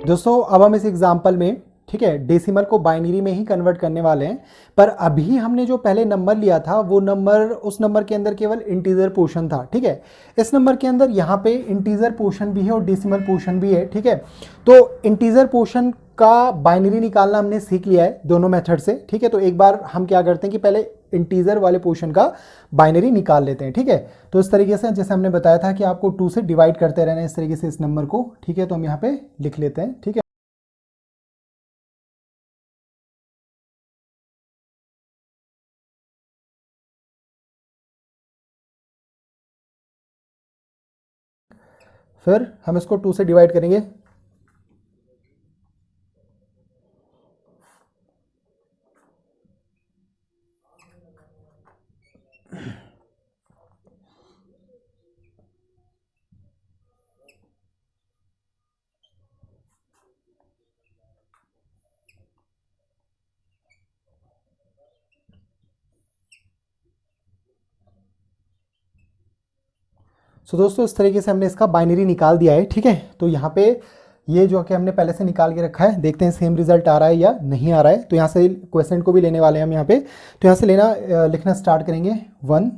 दोस्तों अब हम इस एग्जाम्पल में, ठीक है, डेसिमल को बाइनरी में ही कन्वर्ट करने वाले हैं। पर अभी हमने जो पहले नंबर लिया था वो नंबर, उस नंबर के अंदर केवल इंटीजर पोर्शन था, ठीक है। इस नंबर के अंदर यहाँ पे इंटीजर पोर्शन भी है और डेसिमल पोर्शन भी है, ठीक है। तो इंटीजर पोर्शन का बाइनरी निकालना हमने सीख लिया है दोनों मेथड से, ठीक है। तो एक बार हम क्या करते हैं कि पहले इंटीजर वाले पोर्शन का बाइनरी निकाल लेते हैं, ठीक है। तो इस तरीके से जैसे हमने बताया था कि आपको 2 से डिवाइड करते रहना है इस तरीके से इस नंबर को, ठीक है। तो हम यहाँ पे लिख लेते हैं, ठीक है। फिर हम इसको 2 से डिवाइड करेंगे। सो दोस्तों इस तरीके से हमने इसका बाइनरी निकाल दिया है, ठीक है। तो यहाँ पे ये जो कि हमने पहले से निकाल के रखा है, देखते हैं सेम रिजल्ट आ रहा है या नहीं आ रहा है। तो यहाँ से क्वेश्चन को भी लेने वाले हैं हम यहाँ पे। तो यहाँ से लिखना स्टार्ट करेंगे 1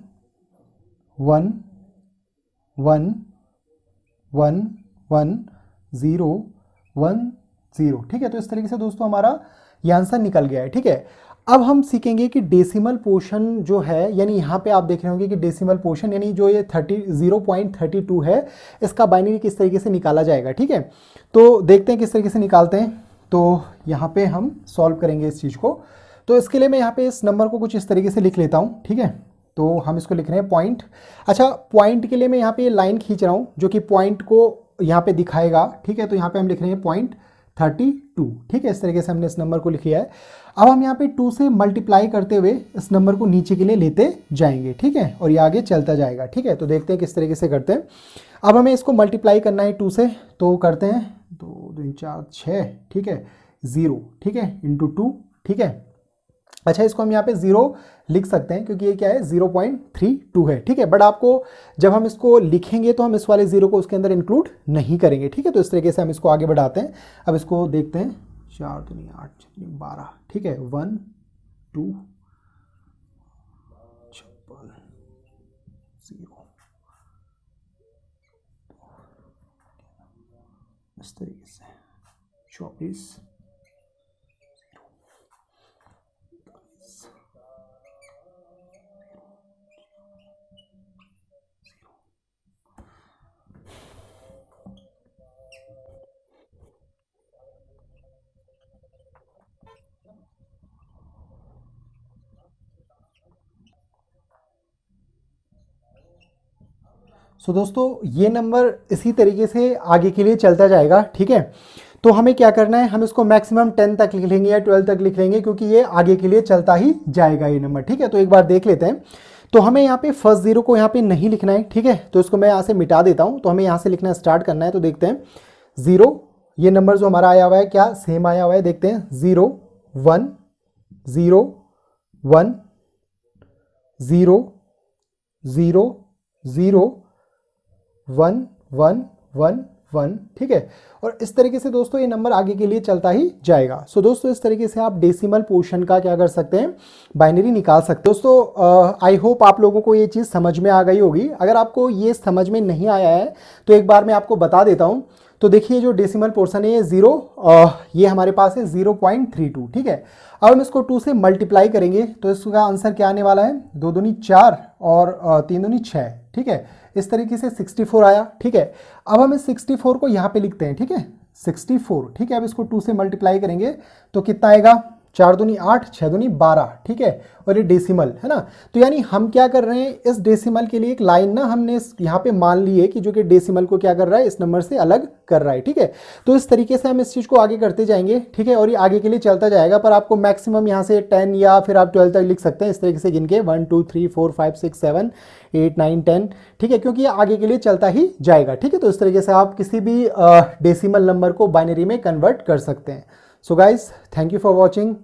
1 1 1 1 0 1 0, ठीक है। तो इस तरीके से दोस्तों हमारा ये आंसर निकल गया है, ठीक है। अब हम सीखेंगे कि डेसिमल पोर्शन जो है, यानी यहाँ पे आप देख रहे होंगे कि डेसिमल पोर्शन यानी जो ये 0.32 है, इसका बाइनरी किस तरीके से निकाला जाएगा, ठीक है। तो देखते हैं किस तरीके से निकालते हैं। तो यहाँ पे हम सॉल्व करेंगे इस चीज़ को। तो इसके लिए मैं यहाँ पे इस नंबर को कुछ इस तरीके से लिख लेता हूँ, ठीक है। तो हम इसको लिख रहे हैं पॉइंट। अच्छा, पॉइंट के लिए मैं यहाँ पे ये लाइन खींच रहा हूँ जो कि पॉइंट को यहाँ पे दिखाएगा, ठीक है। तो यहाँ पे हम लिख रहे हैं 0.32, ठीक है। इस तरीके से हमने इस नंबर को लिखा है। अब हम यहाँ पे 2 से मल्टीप्लाई करते हुए इस नंबर को नीचे के लिए लेते जाएंगे, ठीक है, और ये आगे चलता जाएगा, ठीक है। तो देखते हैं किस तरीके से करते हैं। अब हमें इसको मल्टीप्लाई करना है 2 से, तो करते हैं 2 2 4 6, ठीक है, 0, ठीक है, इंटू 2, ठीक है। अच्छा, इसको हम यहाँ पे 0 लिख सकते हैं क्योंकि ये क्या है 0.32 है, ठीक है। बट आपको जब हम इसको लिखेंगे तो हम इस वाले 0 को उसके अंदर इंक्लूड नहीं करेंगे, ठीक है। तो इस तरीके से हम इसको आगे बढ़ाते हैं। अब इसको देखते हैं, 4 दूनी 8 6 12, ठीक है, 1 2 56 0, इस तरीके से 24 सो दोस्तों ये नंबर इसी तरीके से आगे के लिए चलता जाएगा, ठीक है। तो हमें क्या करना है, हम इसको मैक्सिमम 10 तक लिख लेंगे या 12 तक लिख लेंगे क्योंकि ये आगे के लिए चलता ही जाएगा ये नंबर, ठीक है। तो एक बार देख लेते हैं। तो हमें यहाँ पे फर्स्ट 0 को यहाँ पे नहीं लिखना है, ठीक है। तो इसको मैं यहाँ से मिटा देता हूँ। तो हमें यहाँ से लिखना स्टार्ट करना है। तो देखते हैं 0, ये नंबर जो हमारा आया हुआ है क्या सेम आया हुआ है, देखते हैं 0 1 0 1 0 0 0 1 1 1 1, ठीक है। और इस तरीके से दोस्तों ये नंबर आगे के लिए चलता ही जाएगा। सो दोस्तों इस तरीके से आप डेसिमल पोर्शन का क्या कर सकते हैं, बाइनरी निकाल सकते हैं। दोस्तों आई होप आप लोगों को ये चीज़ समझ में आ गई होगी। अगर आपको ये समझ में नहीं आया है तो एक बार मैं आपको बता देता हूँ। तो देखिए जो डेसिमल पोर्शन है ये 0, ये हमारे पास है 0.32, ठीक है। अब हम इसको 2 से मल्टीप्लाई करेंगे तो इसका आंसर क्या आने वाला है, 2 दूनी 4 और 3 दूनी 6, ठीक है। इस तरीके से 64 आया, ठीक है। अब हम इस 64 को यहाँ पे लिखते हैं, ठीक है, 64, ठीक है। अब इसको 2 से मल्टीप्लाई करेंगे तो कितना आएगा, 4 दूनी 8 6 दूनी 12, ठीक है। और ये डेसिमल है ना। तो यानी हम क्या कर रहे हैं, इस डेसिमल के लिए एक लाइन ना हमने यहाँ पे मान ली है कि जो कि डेसिमल को क्या कर रहा है, इस नंबर से अलग कर रहा है, ठीक है। तो इस तरीके से हम इस चीज़ को आगे करते जाएंगे, ठीक है। और ये आगे के लिए चलता जाएगा। पर आपको मैक्सिमम यहाँ से 10 या फिर आप 12 तक लिख सकते हैं इस तरीके से गिन के, 1 2 3 4 5 6 7 8 9 10, ठीक है, क्योंकि ये आगे के लिए चलता ही जाएगा, ठीक है। तो इस तरीके से आप किसी भी डेसिमल नंबर को बाइनरी में कन्वर्ट कर सकते हैं। So guys, thank you for watching.